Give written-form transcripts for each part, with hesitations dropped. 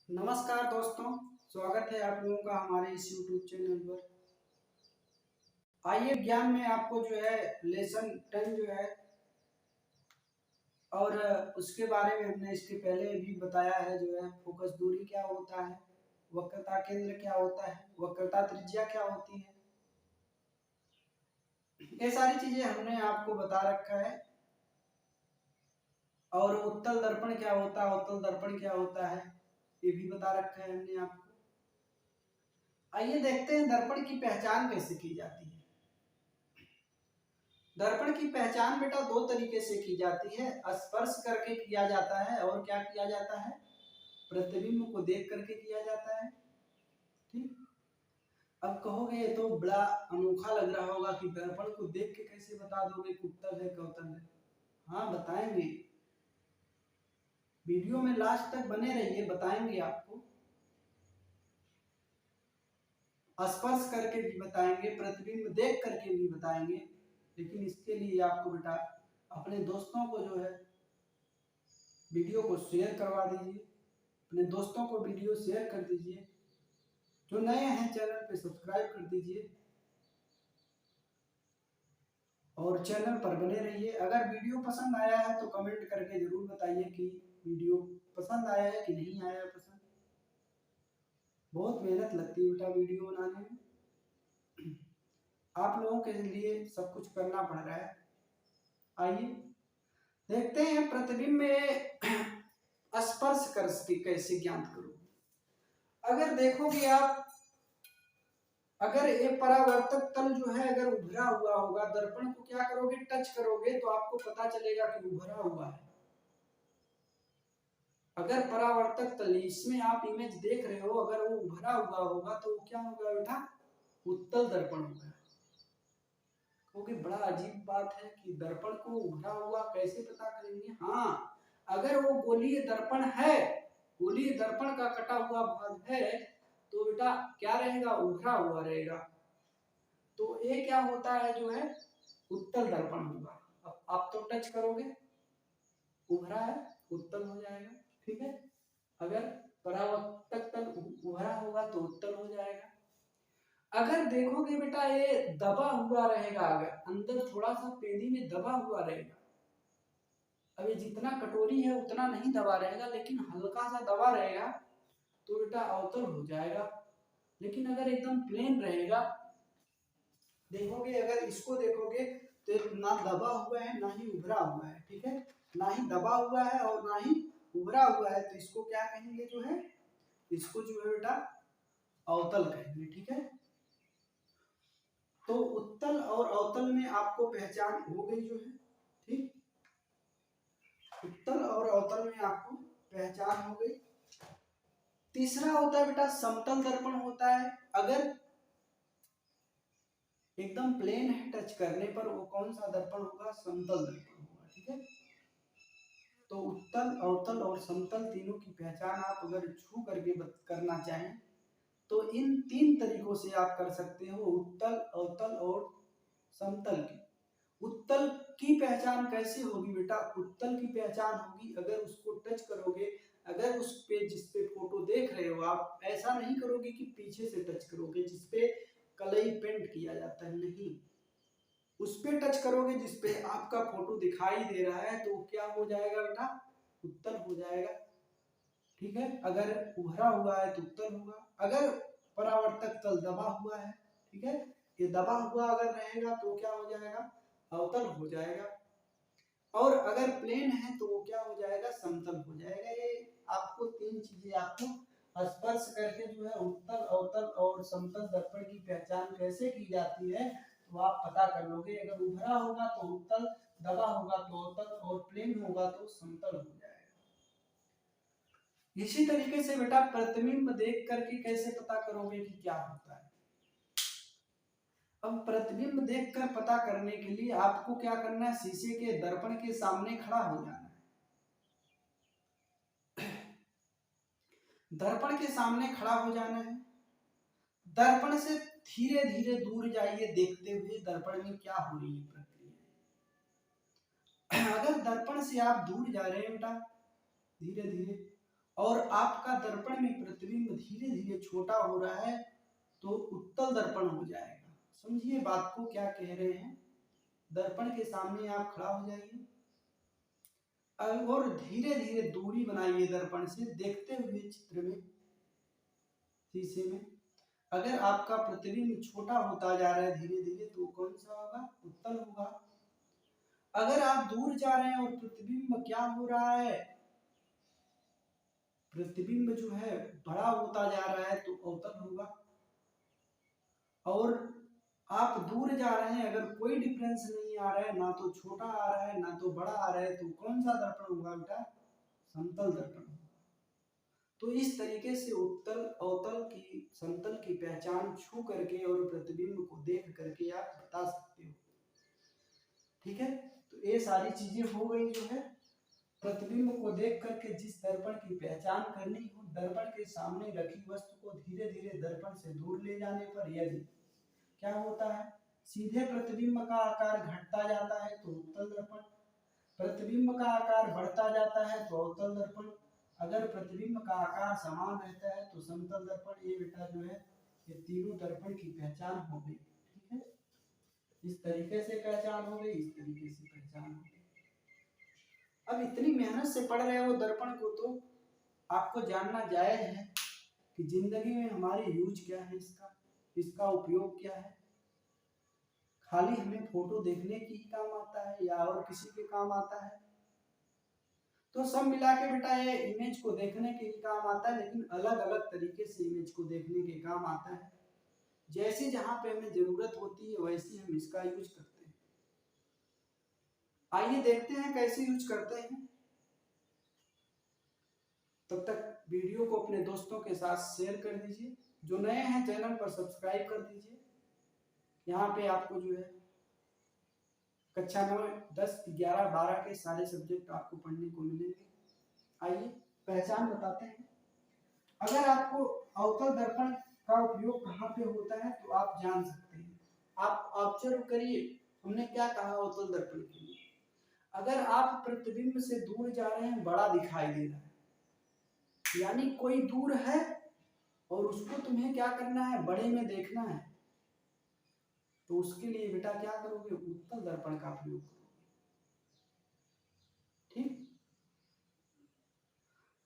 नमस्कार दोस्तों, स्वागत है आप लोगों का हमारे इस YouTube चैनल पर। आइए ज्ञान में आपको जो है लेसन 10 जो है और उसके बारे में हमने इसके पहले भी बताया है जो है फोकस दूरी क्या होता है, वक्रता केंद्र क्या होता है, वक्रता त्रिज्या क्या होती है, ये सारी चीजें हमने आपको बता रखा है। और उत्तल दर्पण क्या होता है, अवतल दर्पण क्या होता है, ये भी बता रखा है हमने आपको। आइए देखते हैं दर्पण की पहचान कैसे की जाती है। दर्पण की पहचान बेटा दो तरीके से की जाती है, स्पर्श करके किया जाता है और क्या किया जाता है, प्रतिबिंब को देख करके किया जाता है। ठीक, अब कहोगे ये तो बड़ा अनोखा लग रहा होगा कि दर्पण को देख के कैसे बता दोगे कि उत्तल है कि अवतल है। हाँ बताएंगे, वीडियो में लास्ट तक बने रहिए, बताएंगे आपको। स्पर्श करके भी बताएंगे, प्रतिबिंब देख करके भी बताएंगे, लेकिन इसके लिए आपको बेटा अपने दोस्तों को जो है वीडियो को शेयर करवा दीजिए, अपने दोस्तों को वीडियो शेयर कर दीजिए। जो नए हैं चैनल पे सब्सक्राइब कर दीजिए और चैनल पर बने रहिए। अगर वीडियो पसंद आया है तो कमेंट करके जरूर बताइए कि वीडियो पसंद आया है कि नहीं आया पसंद। बहुत मेहनत लगती है बेटा वीडियो बनाने में, आप लोगों के लिए सब कुछ करना पड़ रहा है। आइए देखते हैं प्रतिबिंब में स्पर्श कर कैसे ज्ञात करो। अगर देखोगे आप, अगर ये परावर्तक तल जो है अगर उभरा हुआ होगा, दर्पण को क्या करोगे, टच करोगे तो आपको पता चलेगा कि उभरा हुआ है। अगर परावर्तक तल इसमें आप इमेज देख रहे हो, अगर वो उभरा हुआ होगा तो क्या होगा बेटा, उत्तल दर्पण होगा। क्योंकि बड़ा अजीब बात है कि दर्पण को उभरा हुआ कैसे पता करेंगे। हाँ, अगर वो गोलीय दर्पण है, गोलीय दर्पण का कटा हुआ भाग है तो बेटा क्या रहेगा, उभरा हुआ रहेगा। तो ये क्या होता है जो है उत्तल दर्पण होगा। अब आप तो टच करोगे, उभरा है, उत्तल हो जाएगा। ठीक है, अगर परावर्तक तल उभरा होगा तो उत्तल हो जाएगा। अगर देखोगे बेटा ये दबा हुआ रहेगा, अगर अंदर थोड़ा सा पेड़ी में दबा हुआ रहेगा, अब ये जितना कटोरी है उतना नहीं दबा रहेगा लेकिन हल्का सा दबा रहेगा तो बेटा अवतल हो जाएगा। लेकिन अगर एकदम प्लेन रहेगा, देखोगे अगर इसको देखोगे तो ना दबा हुआ है ना ही उभरा हुआ है। ठीक है, ना ही दबा हुआ है और ना ही उभरा हुआ है, तो इसको क्या कहेंगे जो है, इसको जो है बेटा अवतल कहेंगे। ठीक है, तो उत्तल और अवतल में आपको पहचान हो गई जो है। ठीक, उत्तल और अवतल में आपको पहचान हो गई। तीसरा होता है बेटा समतल दर्पण होता है। अगर एकदम प्लेन है, टच करने पर वो कौन सा दर्पण होगा, समतल दर्पण होगा। ठीक है, तो उत्तल अवतल और समतल तीनों की पहचान आप अगर छू करके करना चाहें तो इन तीन तरीकों से आप कर सकते हो, उत्तल अवतल और समतल की। उत्तल की पहचान कैसे होगी बेटा, उत्तल की पहचान होगी अगर उसको टच करोगे, अगर उस पे जिस पे फोटो देख रहे हो आप, ऐसा नहीं करोगे कि पीछे से टच करोगे जिसपे कलई पेंट किया जाता है, नहीं, उस पे टच करोगे जिसपे आपका फोटो दिखाई दे रहा है तो क्या हो जाएगा बेटा, उत्तल हो जाएगा। ठीक है, अगर उभरा हुआ है तो उत्तल होगा। अगर परावर्तक तल दबा हुआ है, ठीक है, ये दबा हुआ अगर रहेगा तो क्या हो जाएगा, अवतल हो जाएगा। और अगर प्लेन है तो वो क्या हो जाएगा, समतल हो जाएगा। ये आपको तीन चीजें आपको स्पर्श करके जो है उत्तल अवतल और समतल दर्पण की पहचान कैसे की जाती है तो आप पता कर लोगे। अगर उभरा होगा तो उत्तल, दबा होगा तो अवतल और प्लेन होगा तो समतल हो जाएगा। इसी तरीके से बेटा प्रतिबिंब देख करके कैसे पता करोगे कि क्या होता है। अब प्रतिबिंब देखकर पता करने के लिए आपको क्या करना है, शीशे के दर्पण के सामने खड़ा हो जाना है। दर्पण के सामने खड़ा हो जाना है, दर्पण से धीरे धीरे दूर जाइए देखते हुए दर्पण में क्या हो रही है प्रक्रिया। अगर दर्पण से आप दूर जा रहे हैं बेटा धीरे धीरे, और आपका दर्पण में प्रतिबिंब धीरे धीरे छोटा हो रहा है तो उत्तल दर्पण हो जाएगा। समझिए बात को क्या कह रहे हैं। दर्पण के सामने आप खड़ा हो जाइए और धीरे धीरे दूरी बनाइए दर्पण से, देखते हुए चित्र में, शीशे में। अगर आपका प्रतिबिंब छोटा होता जा रहा है धीरे धीरे तो कौन सा होगा? उत्तल होगा। अगर आप दूर जा रहे हैं और प्रतिबिंब क्या हो रहा है, प्रतिबिंब जो है बड़ा होता जा रहा है तो अवतल होगा। और आप दूर जा रहे हैं, अगर कोई डिफरेंस नहीं आ रहा है, ना तो छोटा आ रहा है ना तो बड़ा आ रहा है, तो कौन सा दर्पण होगा बेटा? समतल दर्पण। तो इस तरीके से उत्तल अवतल की समतल की पहचान छू करके और प्रतिबिंब को देख करके आप बता सकते हो। ठीक है, तो ये सारी चीजें हो गई जो है प्रतिबिंब को देख करके जिस दर्पण की पहचान करनी हो, दर्पण के सामने रखी वस्तु को धीरे धीरे दर्पण से दूर ले जाने पर यदि क्या होता है, सीधे प्रतिबिंब का आकार घटता जाता है तो उत्तल दर्पण, प्रतिबिंब का आकार बढ़ता जाता है तो अवतल दर्पण, अगर प्रतिबिंब का आकार समान रहता है तो समतल दर्पण। ये बेटा जो है ये तीनों दर्पण की पहचान हो गई। ठीक है, इस तरीके से पहचान हो गई, इस तरीके से पहचान हो गई। अब इतनी मेहनत से पढ़ रहे हो दर्पण को तो आपको जानना जायज है कि जिंदगी में हमारी यूज क्या है, इसका उपयोग क्या है। खाली हमें फोटो देखने की ही काम आता है या और किसी के काम आता है? तो सब मिला के बेटा ये इमेज को देखने के ही काम आता है, लेकिन अलग अलग तरीके से इमेज को देखने के काम आता है। जैसे जहां पे हमें जरूरत होती है वैसे हम इसका यूज करते हैं। आइए देखते हैं कैसे यूज करते हैं। तब तक वीडियो को अपने दोस्तों के साथ शेयर कर दीजिए, जो नए हैं चैनल पर सब्सक्राइब कर दीजिए। यहाँ पे आपको जो है कक्षा 9, 10, 11, 12 के सारे सब्जेक्ट आपको पढ़ने को मिलेंगे। आइए पहचान बताते हैं। अगर आपको अवतल दर्पण का उपयोग कहाँ पे होता है तो आप जान सकते हैं। आप ऑब्जर्व करिए, हमने क्या कहा अवतल दर्पण के लिए। अगर आप प्रतिबिंब से दूर जा रहे हैं, बड़ा दिखाई दे रहा है, यानी कोई दूर है और उसको तुम्हें क्या करना है, बड़े में देखना है, तो उसके लिए बेटा क्या करोगे, उत्तल दर्पण का प्रयोग करोगे। ठीक,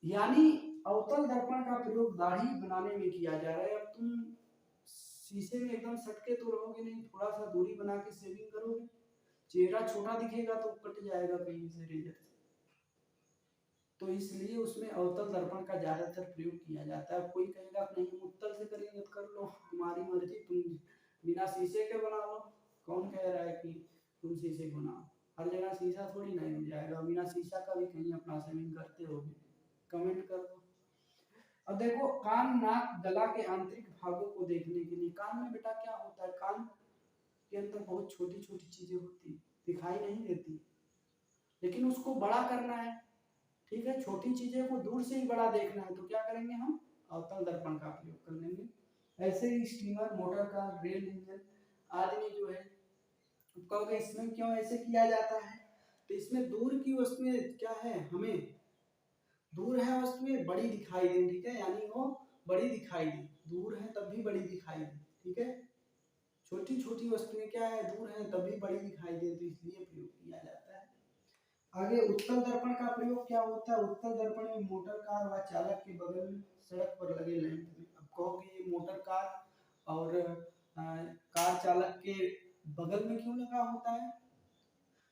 यानी अवतल दर्पण का प्रयोग दाढ़ी बनाने में किया जा रहा है। अब तुम शीशे में एकदम सटके तो रहोगे नहीं, थोड़ा सा दूरी बना के शेविंग करोगे, चेहरा छोटा दिखेगा तो कट जाएगा कहीं से रेजर से, तो इसलिए उसमें अवतल दर्पण का ज्यादातर प्रयोग किया जाता है। कोई कहेगा नहीं उत्तल से करेंगे तो कर लो, तुम्हारी मर्जी, तुम बिना शीशे के बना लो। कौन कह रहा है कि तुम शीशे बनाओ? हर जगह शीशा थोड़ी नहीं हो जाएगा, बिना शीशा का भी कहीं अपना शेविंग करते होगे, कमेंट कर दो। अब देखो कान, नाक, गला के आंतरिक भागों को देखने के लिए, कान में बेटा क्या होता है, कान के अंदर बहुत छोटी छोटी चीजें होती, दिखाई नहीं देती, लेकिन उसको बड़ा करना है। ठीक है, छोटी चीजें को दूर से ही बड़ा देखना है तो क्या करेंगे, हम अवतल दर्पण का प्रयोग कर लेंगे। ऐसे ही steamer, motor car, rail engine आदि में जो है, कहोगे इसमें क्यों ऐसे किया जाता है, तो इसमें दूर की वस्तुएं क्या है, हमें दूर है वस्तुएं बड़ी दिखाई दे। ठीक है, यानी वो बड़ी दिखाई दे, दूर है तब भी बड़ी दिखाई दे। ठीक है, छोटी छोटी वस्तुएं क्या है, दूर है तभी बड़ी दिखाई दे, तो इसलिए प्रयोग किया जाता है। आगे उत्तल दर्पण का प्रयोग क्या होता है, उत्तल दर्पण में मोटर कार व चालक के बगल में सड़क पर लगे लैंप में। अब कहोगे ये मोटर कार और कार चालक के बगल में क्यों लगा होता है,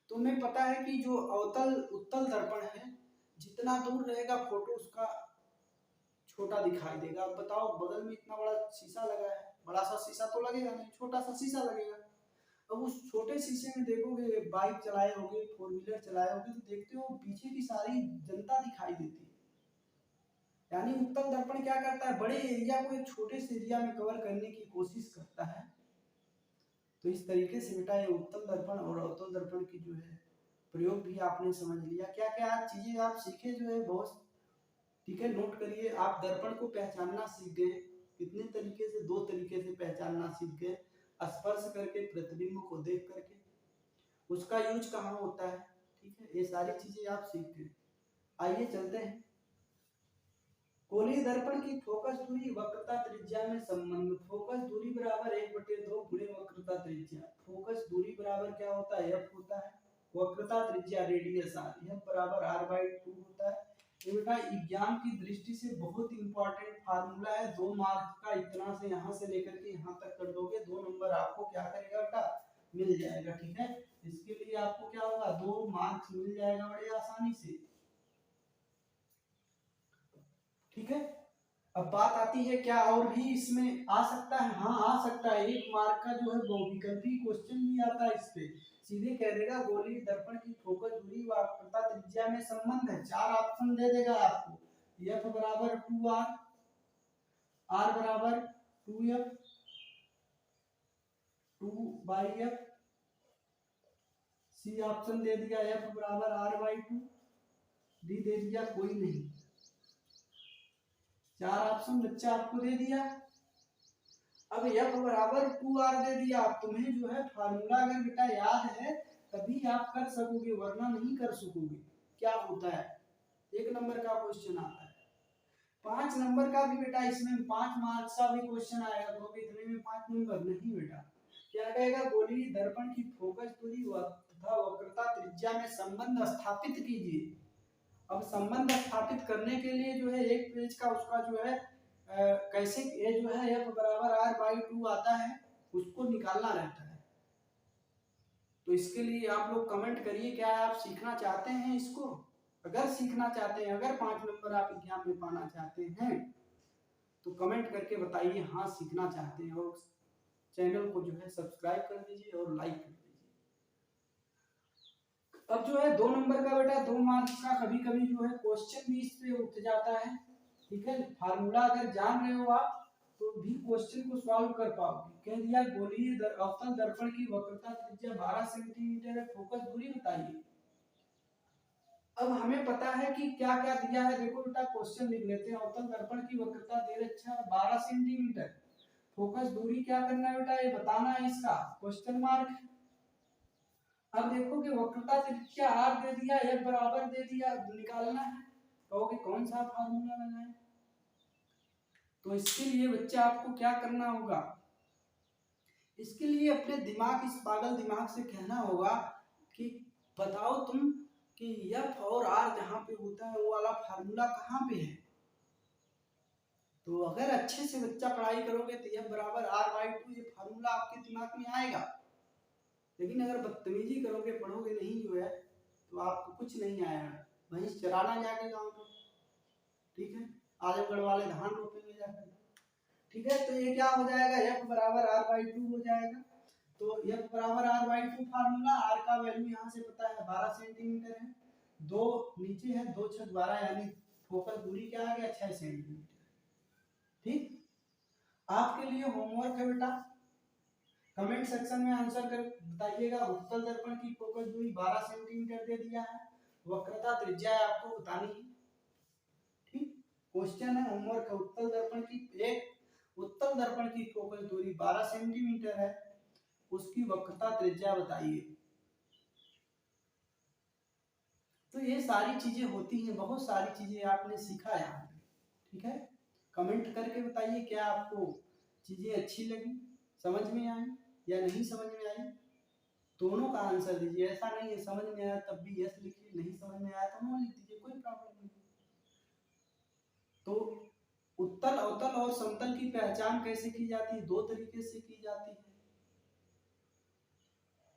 तो हमें पता है कि जो अवतल उत्तल दर्पण है, जितना दूर रहेगा फोटो उसका छोटा दिखाई देगा। अब बताओ बगल में इतना बड़ा शीशा लगा है, बड़ा सा शीशा तो लगेगा नहीं, छोटा सा शीशा लगेगा। अब उस छोटे शीशे में देखोगे, बाइक चलाए होगे, 4 व्हीलर चलाए होगे, तो देखते हो पीछे की सारी जनता दिखाई देती है। यानी उत्तल दर्पण क्या करता है, बड़े एरिया को एक छोटे से एरिया में कवर करने की कोशिश करता है। तो इस तरीके से बेटा ये उत्तल दर्पण और अवतल दर्पण की जो है प्रयोग भी आपने समझ लिया। क्या क्या चीजें आप सीखे जो है बहुत। ठीक है, नोट करिए, आप दर्पण को पहचानना सीख गए। कितने तरीके से, 2 तरीके से पहचानना सीख गए, स्पर्श करके, प्रतिबिंब को देख करके, उसका यूज कहाँ होता है। ठीक है, ये सारी चीजें आप सीख गए। आइए चलते हैं। गोलीय दर्पण की फोकस दूरी वक्रता त्रिज्या में संबंध। फोकस दूरी बराबर 1/2 गुणे वक्रता त्रिज्या। फोकस दूरी बराबर क्या होता है, f होता है, वक्रता त्रिज्या रेडियस r, f बराबर r/2 होता है। ये बेटा एग्जाम की दृष्टि से बहुत इंपॉर्टेंट फार्मूला है। 2 मार्क्स का इतना से यहाँ से लेकर के यहाँ तक कर दोगे, 2 नंबर आपको क्या करेगा बेटा, मिल जाएगा। ठीक है, इसके लिए आपको क्या होगा, 2 मार्क्स मिल जाएगा बड़े आसानी से। ठीक है, अब बात आती है क्या और भी इसमें आ सकता है। हाँ आ सकता है, 1 मार्क का जो है बहुविकल्पी क्वेश्चन भी आता है। इस पे सीधे कह देगा गोलीय दर्पण की फोकस दूरी व वक्रता त्रिज्या में संबंध है। 4 ऑप्शन दे देगा आपको, f बराबर 2r, r बराबर 2f, 2/f, सी ऑप्शन दे दिया f बराबर r/2, डी दे दिया कोई नहीं। 4 ऑप्शन बच्चा आपको दे दिया। अब f बराबर 2r दे दिया। आप तुम्हें जो है फार्मूला अगर बेटा याद है तभी आप कर सकोगे, वरना नहीं कर सकोगे। क्या होता है, 1 नंबर का क्वेश्चन आता है, 5 नंबर का भी बेटा इसमें 5 मार्क्स का भी क्वेश्चन आएगा। तो इतने में 5 नंबर नहीं बेटा, क्या कहेगा, गोलीय दर्पण की फोकस दूरी तथा वक्रता त्रिज्या में संबंध स्थापित कीजिए। अब संबंध स्थापित करने के लिए जो है एक पेज का उसका जो है कैसे ये जो है f बराबर r/2 आता है, उसको निकालना रहता है। तो इसके लिए आप लोग कमेंट करिए, क्या आप सीखना चाहते हैं इसको। अगर सीखना चाहते हैं, अगर 5 नंबर आप एग्जाम में पाना चाहते हैं तो कमेंट करके बताइए हाँ सीखना चाहते हैं, और चैनल को जो है सब्सक्राइब कर दीजिए और लाइक कर दीजिए। अब जो है 2 नंबर का बेटा 2 मार्क्स का कभी कभी जो है क्वेश्चन भी इस पे उठ जाता है। ठीक है, फार्मूला अगर जान रहे हो आप तो भी क्वेश्चन को सॉल्व कर पाओगे। कह दिया गोलीय अवतल दर्पण की वक्रता त्रिज्या 12 सेंटीमीटर है, फोकस दूरी बताइए। अब हमें पता है कि क्या क्या दिया है, देखो बेटा क्वेश्चन लिख लेते हैं। अवतल दर्पण की वक्रता दे रखा है 12 सेंटीमीटर, फोकस दूरी क्या करना है बेटा, ये बताना है, इसका क्वेश्चन मार्क। अब देखो कि वक्रता त्रिज्या r दे दिया, f बराबर दे दिया, निकालना है। कहोगे कौन सा फार्मूला लगाएं, तो इसके लिए बच्चा आपको क्या करना होगा, इसके लिए अपने दिमाग, इस पागल दिमाग से कहना होगा कि बताओ तुम कि f और r जहां पे होता है वो वाला फार्मूला कहां पे है। तो अगर अच्छे से बच्चा पढ़ाई करोगे तो f बराबर r/2 ये फार्मूला आपके दिमाग में आएगा। लेकिन अगर बदतमीजी करोगे, पढ़ोगे नहीं जो है, तो आपको कुछ नहीं आएगा, वहीं चराना जाके गाँव में। ठीक है, आजमगढ़ वाले धान रोपेंगे जाकर। ठीक है, तो ये क्या हो जाएगा, f बराबर r/2 हो जाएगा। तो f बराबर r/2 फार्मूला, r का वैल्यू यहाँ से पता है 12 सेंटीमीटर है, 2 नीचे है, 2 × 12 यानी फोकस दूरी क्या आ गया, 6 सेंटीमीटर। ठीक, आपके लिए होमवर्क है बेटा, कमेंट सेक्शन में आंसर कर बताइएगा। उत्तल दर्पण की फोकस दूरी 12 सेंटीमीटर दे दिया है, वक्रता त्रिज्या आपको बतानी है। ठीक, क्वेश्चन है होमवर्क है, उत्तल दर्पण की फोकस दूरी 12 सेंटीमीटर है, उसकी वक्रता त्रिज्या बताइए। तो ये सारी चीजें होती हैं, बहुत सारी चीजें आपने सीखा यहाँ पे। ठीक है, कमेंट करके बताइए क्या आपको चीजें अच्छी लगी, समझ में आई या नहीं समझ में आई। दोनों का आंसर दीजिए, ऐसा नहीं है समझ में आया तब भी यस लिखिए, नहीं समझ में आया तो नो लिख दीजिए, कोई प्रॉब्लम नहीं। तो उत्तल, अवतल और समतल की पहचान कैसे की जाती है, 2 तरीके से की जाती है,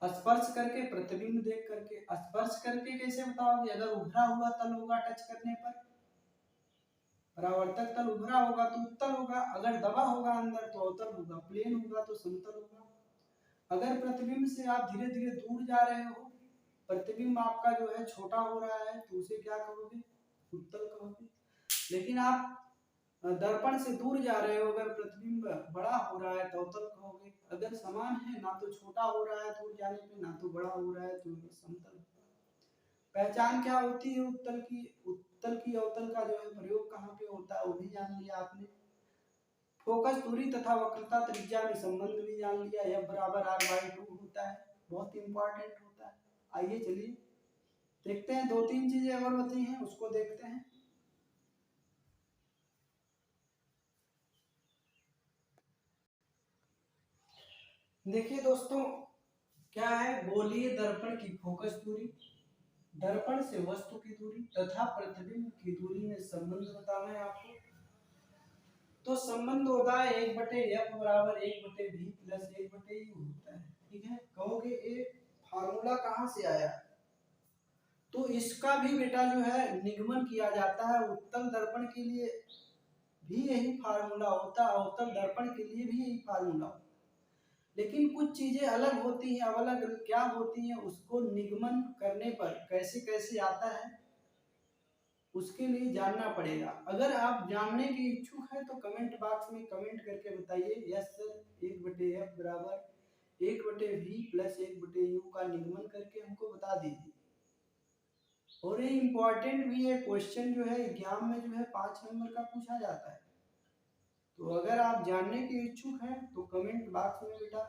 स्पर्श करके, प्रतिबिंब देख करके। स्पर्श करके कैसे बताओगे, अगर उभरा हुआ तल होगा टच करने पर, परावर्तक तल उभरा होगा तो उत्तल होगा, अगर दबा होगा अंदर तो अवतल होगा, प्लेन होगा तो समतल होगा। अगर प्रतिबिंब से आप धीरे धीरे दूर जा रहे हो, प्रतिबिंब आपका जो है छोटा हो रहा है, तो उसे क्या कहोगे, उत्तल कहोगे। लेकिन आप दर्पण से दूर जा रहे हो, अगर प्रतिबिंब बड़ा हो रहा है तो अवतल कहोगे। अगर समान है, ना तो छोटा हो रहा है दूर जाने पे, ना तो बड़ा हो रहा है, तो समतल। पहचान क्या होती है उत्तल की, उत्तल की अवतल का जो है प्रयोग कहाँ पे होता है वो भी जान लिया आपने। फोकस दूरी तथा वक्रता त्रिज्या में संबंध भी जान लिया, f बराबर r/2 होता है, बहुत इंपॉर्टेंट होता है। आइए चलिए देखते हैं, 2-3 चीजें और बताई हैं उसको देखते हैं। देखिए दोस्तों, क्या है, गोलीय दर्पण की फोकस दूरी, दर्पण से वस्तु की दूरी तथा प्रतिबिंब की दूरी में संबंध बताना है आपको। तो संबंध होता है 1/f बराबर 1/v प्लस 1/u होता है। ठीक है, कहोगे ये फार्मूला कहाँ से आया? तो इसका भी बेटा जो है निगमन किया जाता है। उत्तल दर्पण के लिए भी यही फार्मूला होता है, अवतल दर्पण के लिए भी यही फार्मूला होता है। लेकिन कुछ चीजें अलग होती हैं। अब अलग क्या होती हैं उसको निगमन करने पर कैसे कैसे आता है उसके लिए जानना पड़ेगा। अगर आप जानने के इच्छुक हैं तो कमेंट बॉक्स में कमेंट करके बताइए, यस सर 1/f बराबर 1/v प्लस 1/u का निगमन करके हमको बता दीजिए। और ये इम्पोर्टेंट भी है, क्वेश्चन जो है एग्जाम में जो है 5 नंबर का पूछा जाता है। तो अगर आप जानने के इच्छुक हैं तो कमेंट बॉक्स में बेटा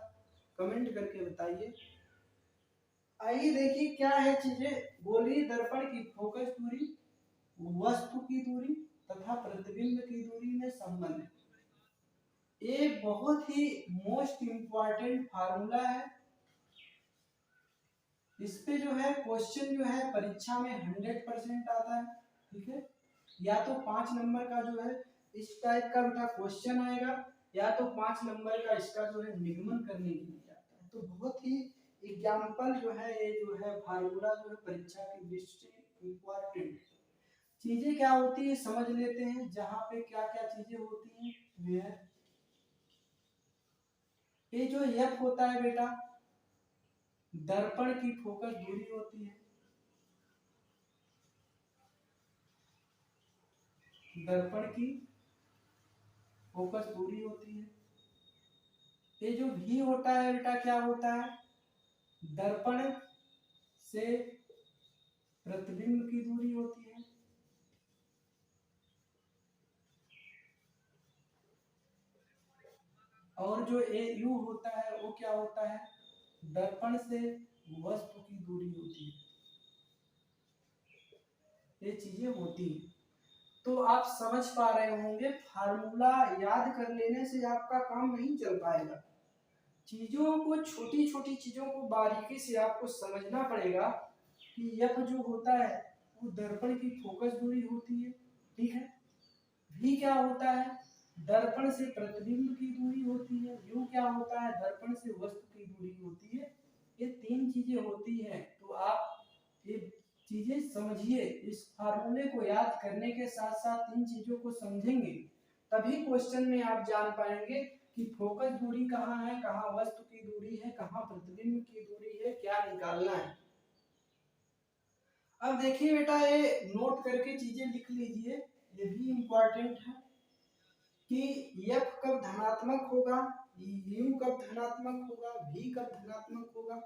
कमेंट करके बताइए। आइए देखिए क्या है चीजें। गोलीय दर्पण की फोकस दूरी, वस्तु की दूरी तथा प्रतिबिंब की दूरी में संबंध। ये बहुत ही मोस्ट इंपॉर्टेंट फार्मूला है। इस पे जो है क्वेश्चन जो है परीक्षा में 100% आता है। ठीक है, या तो 5 नंबर का जो है इस टाइप का बेटा क्वेश्चन आएगा, या तो 5 नंबर का इसका जो है निगमन करने के लिए आता है। तो बहुत ही एग्जाम्पल जो है ये जो है फार्मूला जो है परीक्षा की दृष्टि से इम्पोर्टेंट चीजें क्या होती है समझ लेते हैं। जहां पे क्या क्या चीजें होती हैं, ये जो एफ होता है बेटा दर्पण की फोकस दूरी होती है। दर्पण की फोकस दूरी होती है। ये जो भी होता है बेटा क्या होता है, दर्पण से प्रतिबिंब की दूरी होती है। और जो ए यू होता है वो क्या होता है, दर्पण से वस्तु की दूरी होती है। ये चीजें होती हैं। तो आप समझ पा रहे होंगे, फार्मूला याद कर लेने से आपका काम नहीं चल पाएगा। चीजों को, छोटी छोटी चीजों को बारीकी से आपको समझना पड़ेगा कि यह जो होता है वो दर्पण की फोकस दूरी होती है। ठीक है, भी क्या होता है, दर्पण से प्रतिबिंब की दूरी होती है। यू क्या होता है, दर्पण से वस्तु की दूरी होती है। ये 3 चीजें होती हैं। तो आप ये चीजें समझिए। इस फार्मूले को याद करने के साथ साथ इन चीजों को समझेंगे तभी क्वेश्चन में आप जान पाएंगे कि फोकस दूरी कहाँ है, कहाँ वस्तु की दूरी है, कहाँ प्रतिबिंब की दूरी है, क्या निकालना है। अब देखिए बेटा, ये नोट करके चीजें लिख लीजिए, ये भी इम्पोर्टेंट है कि एफ कब धनात्मक होगा, यू कब धनात्मक होगा, भी कब धनात्मक होगा,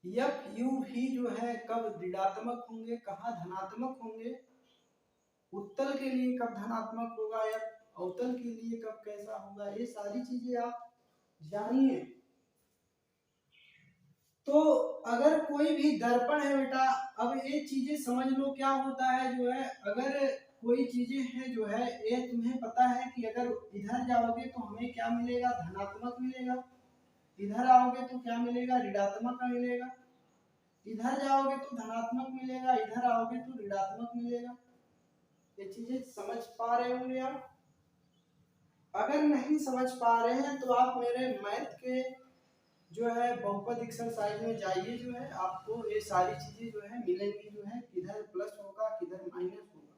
एफ यू भी जो है कब ऋणात्मक होंगे, कहाँ धनात्मक होंगे, उत्तल के लिए कब धनात्मक होगा या अवतल के लिए कब कैसा होगा। ये सारी चीजें आप जानिए। तो अगर कोई भी दर्पण है बेटा, अब ये चीजें समझ लो क्या होता है जो है, अगर कोई चीजें हैं जो है ये तुम्हें पता है कि अगर इधर जाओगे तो हमें क्या मिलेगा, धनात्मक मिलेगा। इधर आओगे तो क्या मिलेगा, ऋणात्मक मिलेगा। इधर जाओगे तो धनात्मक मिलेगा, इधर आओगे तो ऋणात्मक मिलेगा। ये चीजें समझ पा रहे होंगे आप। अगर नहीं समझ पा रहे हैं तो आप मेरे मैथ के जो है बहुपद एक्सरसाइज में जाइए, जो है आपको ये सारी चीजें जो है मिलेंगी, जो है किधर प्लस होगा किधर माइनस होगा।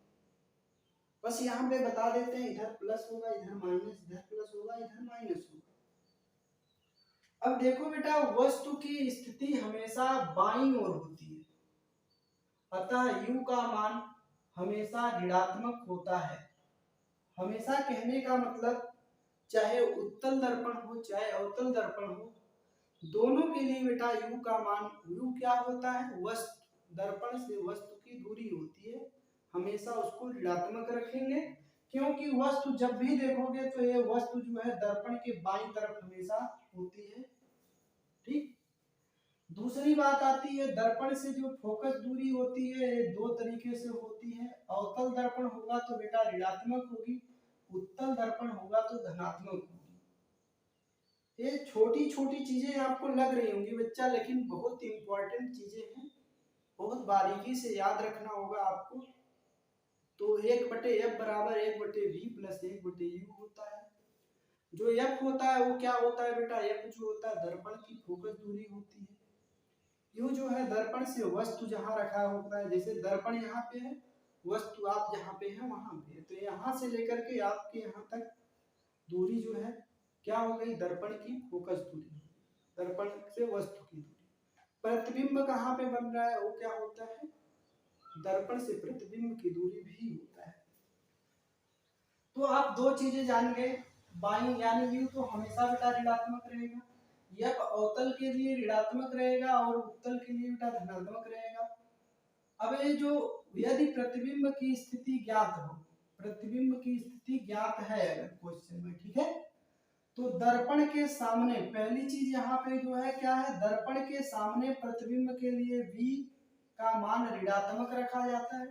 बस यहाँ पे बता देते हैं, इधर प्लस होगा इधर माइनस, इधर प्लस होगा इधर माइनस होगा। अब देखो बेटा, वस्तु की स्थिति हमेशा बाईं ओर होती है, अतः u का मान हमेशा ऋणात्मक होता है। हमेशा कहने का मतलब चाहे उत्तल दर्पण हो चाहे अवतल दर्पण हो, दोनों के लिए बेटा u का मान, u क्या होता है, वस्तु, दर्पण से वस्तु की दूरी होती है। हमेशा उसको ऋणात्मक रखेंगे क्योंकि वस्तु जब भी देखोगे तो ये वस्तु जो है दर्पण के बाईं तरफ हमेशा होती है। ठीक, दूसरी बात आती है दर्पण से जो फोकस दूरी होती है ये 2 तरीके से होती है। अवतल दर्पण होगा तो बेटा ऋणात्मक होगी, उत्तल दर्पण होगा तो धनात्मक होगी। ये छोटी छोटी चीजें आपको लग रही होंगी बच्चा, लेकिन बहुत इंपॉर्टेंट चीजें हैं, बहुत बारीकी से याद रखना होगा आपको। तो 1/f बराबर 1/v प्लस 1/u होता है। जो f होता है वो क्या होता है बेटा, f जो होता है दर्पण की फोकस दूरी होती है। u जो है दर्पण से वस्तु जहां रखा होता है, जैसे दर्पण यहाँ पे है, वस्तु आप जहाँ पे है वहां पे है, तो यहाँ से लेकर के आपके यहाँ तक दूरी जो है क्या हो गई, दर्पण की फोकस दूरी, दर्पण से वस्तु की दूरी। प्रतिबिंब कहाँ पे बन रहा है, वो क्या होता है, दर्पण से प्रतिबिंब की दूरी भी होता है। तो आप दो चीजें जान गए, बाई यानी यू तो हमेशा बेटा ऋणात्मक रहेगा, यह अवतल के लिए ऋणात्मक रहेगा और उत्तल के लिए बेटा धनात्मक रहेगा। अब ये जो यदि प्रतिबिंब की स्थिति ज्ञात हो, प्रतिबिंब की स्थिति ज्ञात है अगर क्वेश्चन में, ठीक है, तो दर्पण के सामने पहली चीज यहाँ पे जो है क्या है, दर्पण के सामने प्रतिबिंब के लिए v का मान ऋणात्मक रखा जाता है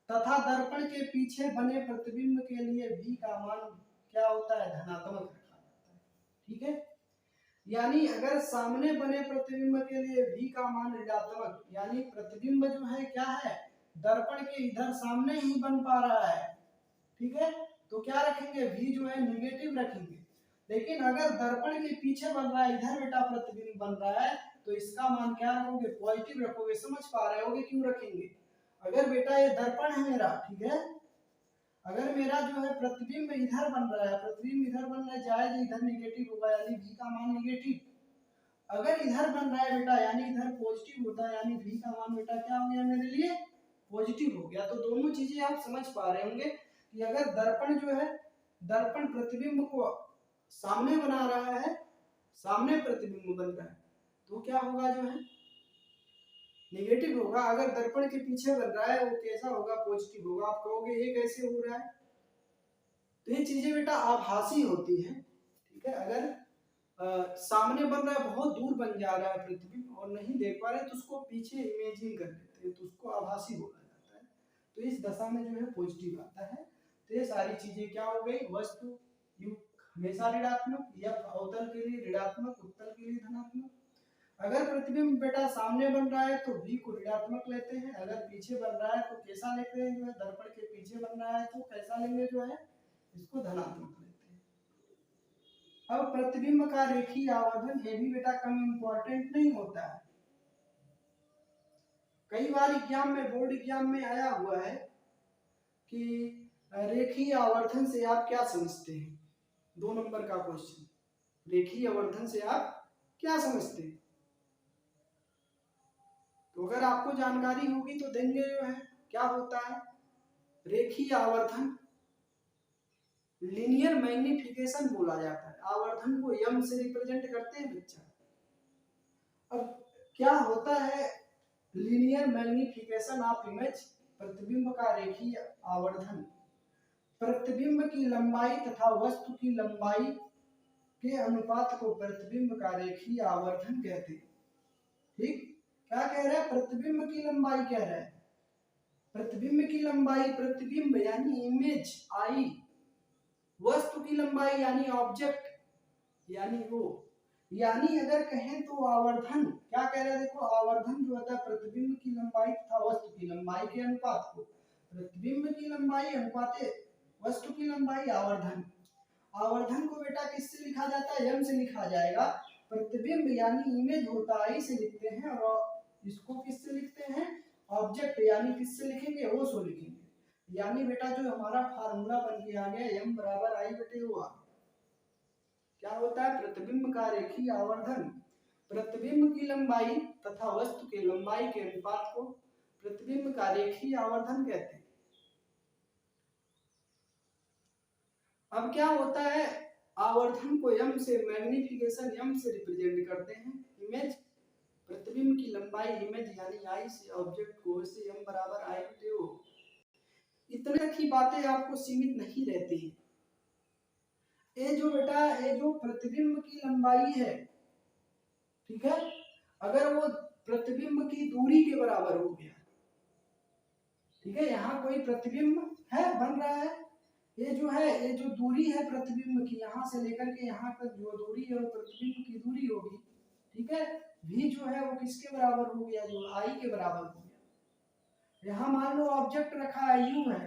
तथा दर्पण के पीछे बने प्रतिबिंब के लिए v का मान क्या होता है, धनात्मक रखा जाता है। ठीक है, यानी अगर सामने बने प्रतिबिंब के लिए v का मान ऋणात्मक, यानी प्रतिबिंब जो है क्या है, दर्पण के इधर सामने ही बन पा रहा है, ठीक है, तो क्या रखेंगे, v जो है निगेटिव रखेंगे। लेकिन अगर दर्पण के पीछे बन रहा है, इधर बेटा प्रतिबिंब बन रहा है, तो इसका मान क्या रखोगे, पॉजिटिव रखोगे। समझ पा रहे होगे क्यों रखेंगे। अगर बेटा ये दर्पण है मेरा, ठीक है, अगर मेरा जो है प्रतिबिंब इधर बन रहा है, प्रतिबिंब इधर बन रहा है, जायज इधर निगेटिव होगा, यानी v का मान निगेटिव। अगर इधर बन रहा है बेटा, यानी इधर पॉजिटिव होता है, यानी v का मान बेटा क्या हो गया मेरे लिए, पॉजिटिव हो गया। तो दोनों चीजें आप समझ पा रहे होंगे कि अगर दर्पण जो है, दर्पण प्रतिबिंब को सामने बना रहा है, सामने प्रतिबिंब बन रहा है, तो क्या होगा, जो है नेगेटिव होगा। अगर दर्पण के पीछे बन रहा है वो कैसा होगा, पॉजिटिव होगा। आप कहोगे ये कैसे हो रहा है, तो ये चीजें बेटा आभासी होती है, ठीक है। अगर सामने बन रहा है, बहुत दूर बन जा रहा है प्रतिबिंब और नहीं देख पा रहे, तो उसको पीछे इमेजिन कर लेते हैं, तो उसको आभासी बोला जाता है। तो इस दशा में जो है पॉजिटिव आता है। तो ये सारी चीजें क्या हो गई, वस्तु यू हमेशा ऋणात्मक, या अवतल के लिए ऋणात्मक, उत्तल के लिए धनात्मक। अगर प्रतिबिंब बेटा सामने बन रहा है तो v को ऋणात्मक लेते हैं, अगर पीछे बन रहा है तो कैसा लेते हैं, जो है दर्पण के पीछे बन रहा है तो कैसा लेंगे, जो है इसको धनात्मक लेते हैं। अब प्रतिबिंब का रेखीय आवर्धन, ये भी बेटा कम इंपॉर्टेंट नहीं होता है। कई बार एग्जाम में, बोर्ड एग्जाम में आया हुआ है कि रेखीय आवर्धन से आप क्या समझते हैं, 2 नंबर का क्वेश्चन, रेखीय आवर्धन से आप क्या समझते हैं। तो अगर आपको जानकारी होगी तो देंगे, जो है क्या होता है, रेखीय आवर्धन लीनियर मैग्निफिकेशन बोला जाता है। आवर्धन को m से रिप्रेजेंट करते हैं बच्चा। अब क्या होता है लीनियर मैग्निफिकेशन ऑफ इमेज, प्रतिबिंब का रेखीय आवर्धन प्रतिबिंब की लंबाई तथा वस्तु की लंबाई के अनुपात को प्रतिबिंब का रेखीय आवर्धन कहते हैं। ठीक, क्या कह रहा है, प्रतिबिंब की लंबाई कह रहा है, प्रतिबिंब की लंबाई, प्रतिबिंब यानी इमेज आई, वस्तु की लंबाई यानी ऑब्जेक्ट, यानी वो, यानी अगर कहें तो आवर्धन, क्या कह रहे हैं, देखो आवर्धन जो होता है प्रतिबिंब की लंबाई तथा वस्तु की लंबाई के अनुपात को, प्रतिबिंब की लंबाई अनुपात वस्तु की लंबाई, आवर्धन। आवर्धन को बेटा किससे लिखा जाता है, m से लिखा जाएगा। प्रतिबिंब यानी इमेज होता है, इसे लिखते हैं, और इसको किससे लिखते हैं, ऑब्जेक्ट यानी किससे लिखेंगे, ओ से लिखेंगे। यानी बेटा जो हमारा फार्मूला बन के आ गया m बराबर I बटे ओ। क्या होता है, प्रतिबिंब का रेखीय आवर्धन प्रतिबिंब की लंबाई तथा वस्तु की लंबाई के अनुपात को प्रतिबिंब का रेखीय आवर्धन कहते हैं। अब क्या होता है, आवर्धन को m से, मैग्निफिकेशन m से रिप्रेजेंट करते हैं, इमेज प्रतिबिंब की लंबाई, इमेज यानी I से, ऑब्जेक्ट को से m बराबर I बटे ओ। इतने तक ही बातें आपको सीमित नहीं रहती है। ये जो बेटा, ये जो प्रतिबिंब की लंबाई है, ठीक है, अगर वो प्रतिबिंब की दूरी के बराबर हो गया, ठीक है, यहाँ कोई प्रतिबिंब है बन रहा है, ये जो है, ये जो दूरी है प्रतिबिंब की, यहाँ से लेकर के यहाँ तक जो दूरी है वो प्रतिबिंब की दूरी होगी, ठीक है। v जो है वो किसके बराबर हो गया, जो i के बराबर हो गया। यहाँ मान लो ऑब्जेक्ट रखा है u है,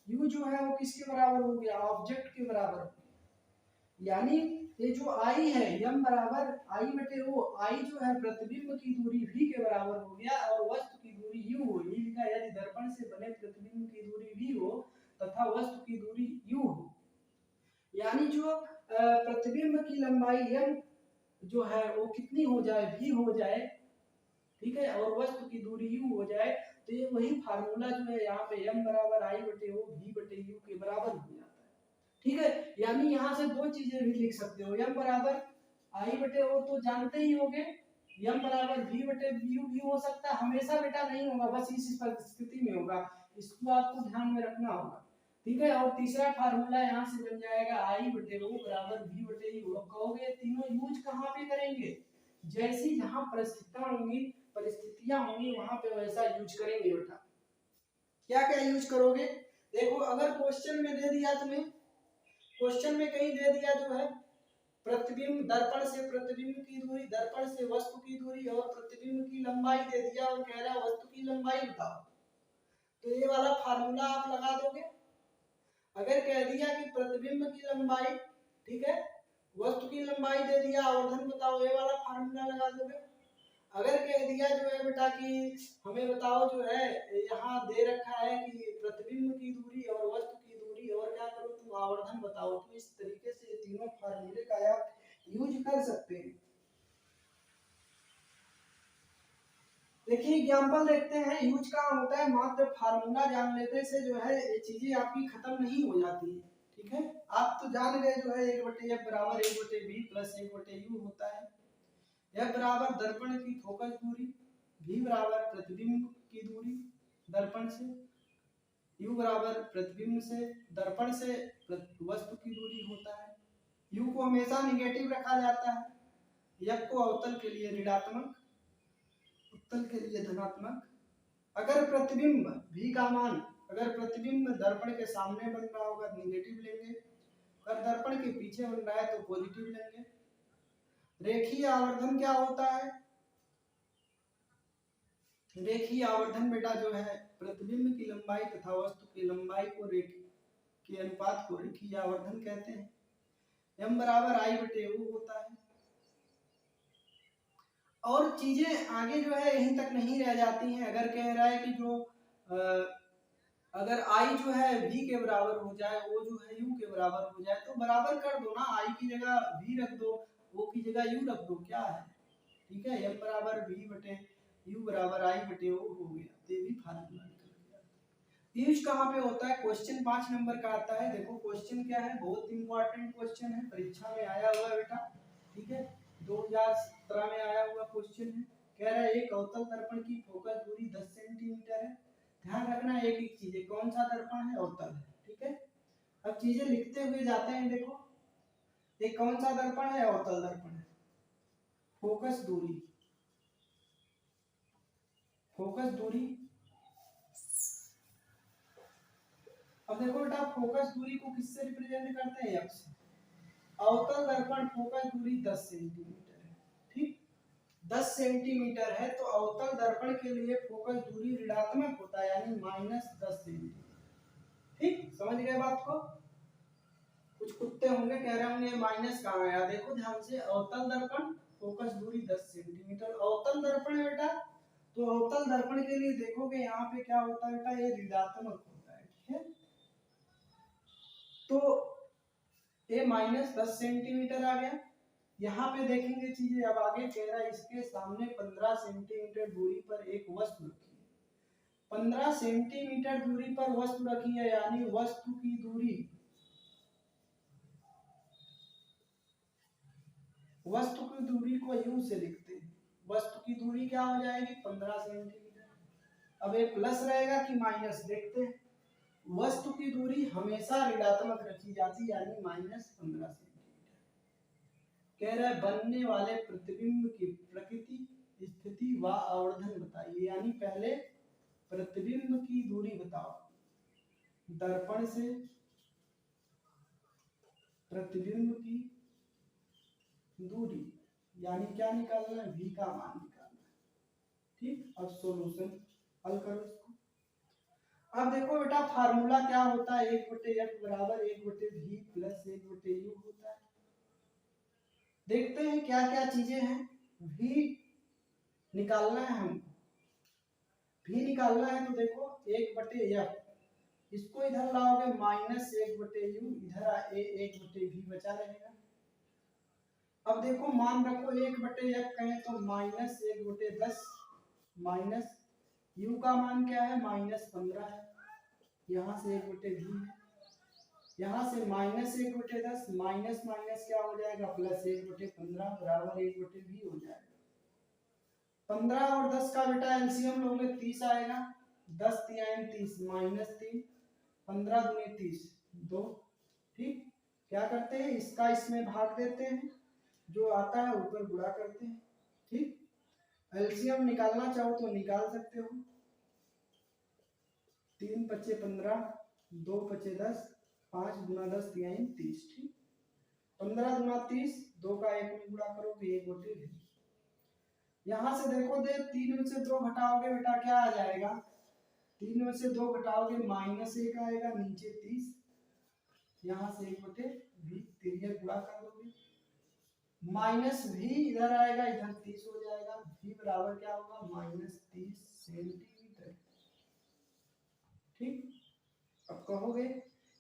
u जो है वो किसके बराबर हो गया, ऑब्जेक्ट के बराबर हो गया। यानी ये जो i है m बराबर i बटे o, i जो है प्रतिबिंब की दूरी v के बराबर हो गया और वस्तु की दूरी u हो। ये लिखा, यदि दर्पण से बने प्रतिबिंब की दूरी v हो तथा वस्तु की दूरी u हो, यानी जो प्रतिबिंब की लंबाई m जो है वो कितनी हो जाए, v हो जाए, ठीक है, और वस्तु की दूरी u हो जाए, तो ये वही फार्मूला जो है यहाँ पे m बराबर i बटे o v बटे u के बराबर हो जाता है, ठीक है। यानी यहाँ से दो चीजें भी लिख सकते हो, m बराबर i बटे o तो जानते ही होगे, m बराबर v बटे u भी हो सकता है, हमेशा बेटा नहीं होगा, बस इस परिस्थिति में होगा, इसको आपको ध्यान में रखना होगा, ठीक है। और तीसरा फार्मूला यहाँ से बन जाएगा i बटे o बराबर v बटे u। अब कहोगे तीनों यूज कहाँ पे करेंगे, जैसी जहाँ परिस्थितियां होंगी वहां पे वैसा यूज करेंगे बेटा। क्या क्या यूज करोगे, देखो अगर क्वेश्चन में दे दिया तुम्हें, क्वेश्चन में कहीं दे दिया जो है प्रतिबिंब, दर्पण से प्रतिबिंब की दूरी, दर्पण से वस्तु की दूरी और प्रतिबिंब की लंबाई दे दिया और कह रहा है वस्तु की लंबाई बताओ, तो ये वाला फार्मूला आप लगा दोगे। अगर कह दिया कि प्रतिबिंब की लंबाई, ठीक है, वस्तु की लंबाई दे दिया, आवर्धन बताओ, ये वाला फार्मूला लगा दोगे। अगर कह दिया जो है बेटा कि हमें बताओ जो है यहाँ दे रखा है कि प्रतिबिंब की दूरी और वस्तु की दूरी और क्या करो तुम आवर्धन बताओ, तो इस तरीके से तीनों फार्मूले का आप यूज कर सकते हैं। देखिए एग्जांपल देखते हैं, यूज कहाँ होता है, मात्र फार्मूला जान लेने से जो है ये चीजें आपकी खत्म नहीं हो जाती है, ठीक है। आप तो जान गए जो है 1/f बराबर 1/v प्लस 1/u होता है, f बराबर दर्पण की फोकस दूरी, v बराबर प्रतिबिंब की दूरी दर्पण से, u बराबर प्रतिबिंब से दर्पण से वस्तु की दूरी होता है। u को हमेशा निगेटिव रखा जाता है, f को अवतल के लिए ऋणात्मक, उत्तल के लिए धनात्मक। अगर प्रतिबिंब v का मान, अगर प्रतिबिंब दर्पण के सामने बन रहा होगा निगेटिव लेंगे, अगर दर्पण के पीछे बन रहा है तो पॉजिटिव लेंगे। रेखीय आवर्धन क्या होता है, रेखीय आवर्धन बेटा जो है प्रतिबिंब की लंबाई तथा वस्तु की लंबाई को के अनुपात को रेखीय आवर्धन कहते हैं। m बराबर i बटे u होता है। और चीजें आगे जो है यहीं तक नहीं रह जाती हैं। अगर कह रहा है कि जो अगर i जो है v के बराबर हो जाए, o जो है u के बराबर हो जाए, तो बराबर कर दो ना, i की जगह v रख दो, o की जगह u रख दो, क्या है, ठीक है। m बराबर v बटे u बराबर i बटे o हो गया, तो ये भी फार्मूला निकल गया। यूज कहाँ पे होता है, क्वेश्चन 5 नंबर का आता है। देखो क्वेश्चन क्या है, बहुत इंपॉर्टेंट क्वेश्चन है, परीक्षा में आया हुआ है बेटा, ठीक है, 2017 में आया हुआ क्वेश्चन है। कह रहा है एक अवतल दर्पण की फोकस दूरी 10 सेंटीमीटर है। ध्यान रखना एक एक चीज, कौन सा दर्पण है, अवतल है, ठीक है। अब चीजें लिखते हुए जाते हैं। देखो एक कौन सा दर्पण है, अवतल दर्पण है। फोकस दूरी, फोकस दूरी, अब देखो बेटा फोकस दूरी को किससे रिप्रेजेंट करते हैं, f से। अवतल दर्पण फोकस दूरी 10 सेंटीमीटर है, ठीक, 10 सेंटीमीटर है, तो अवतल दर्पण के लिए फोकस दूरी ऋणात्मक होता है, यानी -10 सेंटीमीटर, ठीक, समझ गए बात को। कुछ कुत्ते होंगे कह रहे होंगे माइनस कहाँ आया, देखो ध्यान से, अवतल दर्पण फोकस दूरी 10 सेंटीमीटर, अवतल दर्पण है बेटा, तो अवतल दर्पण के लिए देखोगे यहाँ पे क्या होता है बेटा, ये ऋणात्मक होता है, ठीक है। तो ये -10 सेंटीमीटर आ गया। यहाँ पे देखेंगे चीजें, अब आगे कह रहा है इसके सामने 15 सेंटीमीटर दूरी पर एक वस्तु रखी है। 15 सेंटीमीटर दूरी पर वस्तु रखी है, यानी वस्तु की दूरी, वस्तु की दूरी को u से लिखते हैं। वस्तु की दूरी क्या हो जाएगी, 15 सेंटीमीटर। अब एक प्लस रहेगा कि माइनस, देखते हैं। वस्तु की दूरी हमेशा ऋणात्मक रखी जाती है, यानी -15 सेंटीमीटर। कह रहा है बनने वाले प्रतिबिंब की प्रकृति, स्थिति व आवर्धन बताइए, यानी पहले प्रतिबिंब की दूरी बताओ, दर्पण से प्रतिबिंब की दूरी, यानी क्या निकालना है, v का मान निकालना है। ठीक, अब सॉल्यूशन हल करो इसको। अब देखो बेटा फार्मूला क्या होता है, 1/f बराबर 1/v प्लस 1/u होता है। देखते हैं क्या क्या चीजें हैं। v निकालना है हमको, v निकालना है तो देखो 1/f, इसको इधर लाओगे माइनस 1/u, इधर 1/v बचा रहेगा। अब देखो मान रखो 1/f कहें तो माइनस 1/10, माइनस u का मान क्या है, -15 है, यहाँ से 1/v है, यहाँ से माइनस 1/10, माइनस माइनस क्या हो जाएगा, प्लस 1/15 बराबर 1/v हो जाएगा। 15 और 10 का बेटा एलसीएम लोगे 30 आएगा, 10 3 30 -3, 15 दूनी 30, 2। ठीक, क्या करते हैं, इसका इसमें भाग देते हैं, जो आता है ऊपर गुणा करते हैं। ठीक, एलसीएम निकालना चाहो तो निकाल सकते हो, 3 × 5 = 15, 2 × 5 = 10, 5 × 10 3 30। ठीक, 15 × 30, 2 का 1 में गुणा करोगे 1/v। यहाँ से देखो दे 3 में से 2 घटाओगे बेटा क्या आ जाएगा, 3 में से 2 घटाओगे -1 आएगा, नीचे 30, यहाँ से 1/v, तिर्यक गुणा कर दोगे, -v इधर आएगा, इधर 30 हो जाएगा, v बराबर क्या होगा, -30 सेंटीमीटर। ठीक, अब कहोगे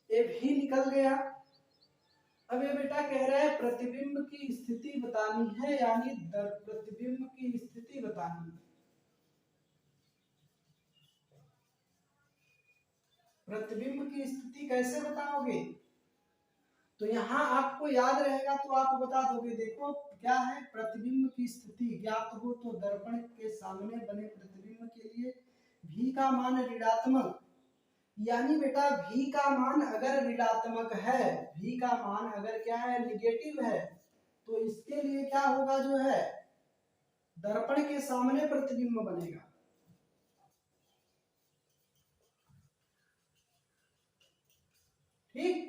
ये भी निकल गया। अब ये बेटा कह रहा है प्रतिबिंब की स्थिति बतानी है, यानी प्रतिबिंब की स्थिति बतानी है। प्रतिबिंब की स्थिति कैसे बताओगे, तो यहाँ आपको याद रहेगा तो आप बता दोगे। देखो क्या है, प्रतिबिंब की स्थिति ज्ञात हो तो दर्पण के सामने बने प्रतिबिंब के लिए v का मान ऋणात्मक, यानी बेटा v का मान अगर ऋणात्मक है, v का मान अगर क्या है, निगेटिव है, तो इसके लिए क्या होगा, जो है दर्पण के सामने प्रतिबिंब बनेगा। ठीक,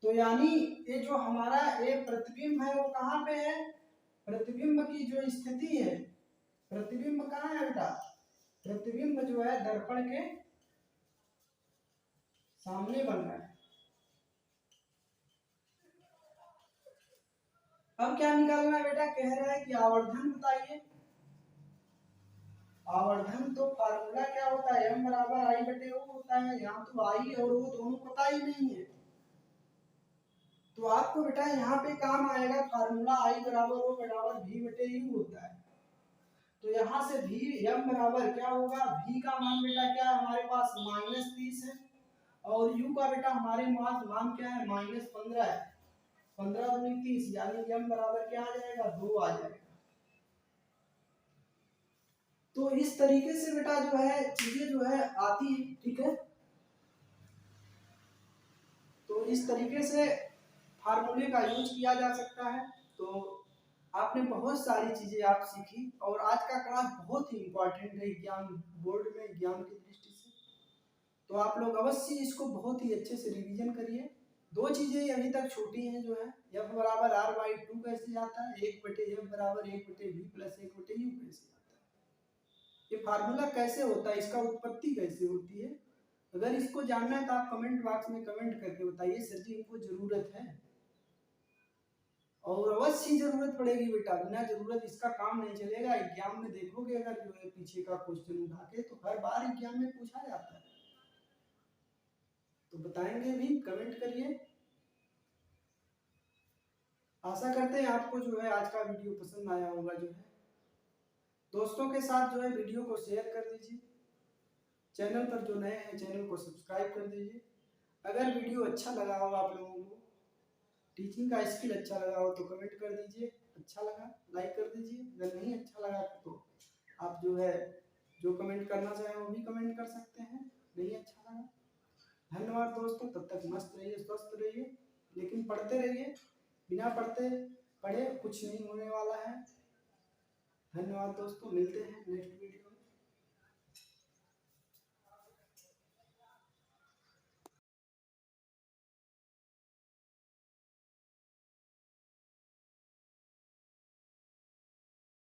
तो यानी ये जो हमारा ये प्रतिबिंब है वो कहाँ पे है, प्रतिबिंब की जो स्थिति है, प्रतिबिंब कहाँ है बेटा, प्रतिबिंब जो है दर्पण के सामने बन रहा है। अब क्या निकालना है बेटा, कह रहा है कि आवर्धन बताइए। आवर्धन तो फार्मूला क्या होता है, m बराबर I/O होता है। यहाँ तो I और O दोनों पता ही नहीं है, तो आपको बेटा यहाँ पे काम आएगा फार्मूला I बराबर O बराबर V/U होता है। तो यहाँ से m बराबर क्या होगा, v का मान बेटा क्या है हमारे पास -30 है, और u का बेटा हमारे पास मान क्या है, -15 है, 15 दूनी 30, यानी m बराबर क्या आ जाएगा, 2 आ जाएगा। तो इस तरीके से बेटा जो है चीजें जो है आती है। ठीक है, तो इस तरीके से फार्मूले का यूज किया जा सकता है। तो आपने बहुत सारी चीजें आप सीखी, और आज का क्लास बहुत ही इम्पोर्टेंट है एग्जाम बोर्ड में, एग्जाम की दृष्टि से। तो आप लोग अवश्य इसको बहुत ही अच्छे से रिवीजन करिए। 2 चीजें अभी तक छोटी हैं, जो है f बराबर r/2 कैसे आता है, 1/f बराबर 1/v प्लस 1/u कैसे आता है, ये फार्मूला कैसे होता है, इसका उत्पत्ति कैसे होती है। अगर इसको जानना है तो आप कमेंट बॉक्स में कमेंट करके बताइए, सर जी इनको जरूरत है, और अवश्य जरूरत पड़ेगी बेटा, बिना जरूरत इसका काम नहीं चलेगा। एग्जाम में देखोगे अगर जो है पीछे का क्वेश्चन उठा के, तो हर बार एग्जाम में पूछा जाता है, तो बताएंगे भी, कमेंट करिए। आशा करते हैं आपको जो है आज का वीडियो पसंद आया होगा। जो है दोस्तों के साथ जो है वीडियो को शेयर कर दीजिए, चैनल पर जो नए हैं चैनल को सब्सक्राइब कर दीजिए। अगर वीडियो अच्छा लगा हो आप लोगों को, टीचिंग का स्किल अच्छा लगा हो, तो कमेंट कर दीजिए, अच्छा लगा लाइक कर दीजिए, अगर नहीं अच्छा लगा तो आप जो है जो कमेंट करना चाहें वो भी कमेंट कर सकते हैं, नहीं अच्छा लगा। धन्यवाद दोस्तों, तब तक मस्त रहिए, स्वस्थ रहिए, लेकिन पढ़ते रहिए, बिना पढ़े कुछ नहीं होने वाला है। धन्यवाद दोस्तों, मिलते हैं नेक्स्ट वीडियो।